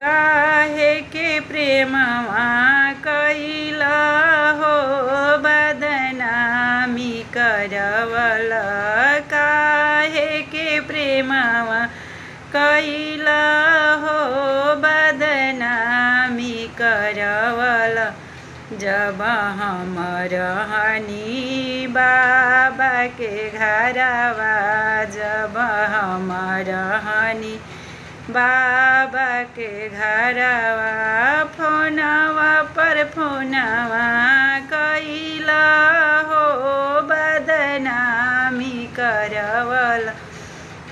काहे के प्रेमवा कैला हो बदनामी करवल। काहे के प्रेमवा कैला हो बदनामी करवल। जब हम रहनी बाबा के घरवा, जब हम रहनी बाबा के घरवा, फोनवा पर फोनवा कैला हो बदनामी करवल।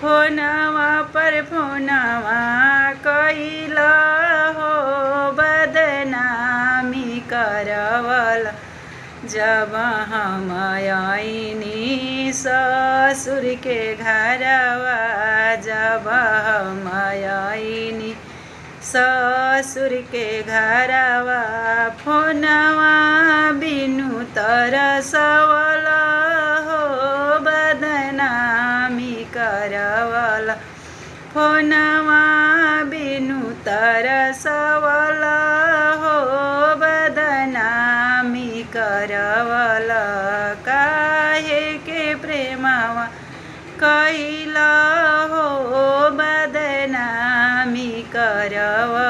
फोनवा पर फोनवा कैला हो बदनामी करवल। जब हम आईनी ससुर के घरवा, जब हम आईनी ससुर के घरवा, फोनवा बिनु तरसवल हो बदनामी करवल। फोनवा बिनु तरसवल हो बदनामी करवल। काहे के प्रेमवा कैला हो बदनामी करवल।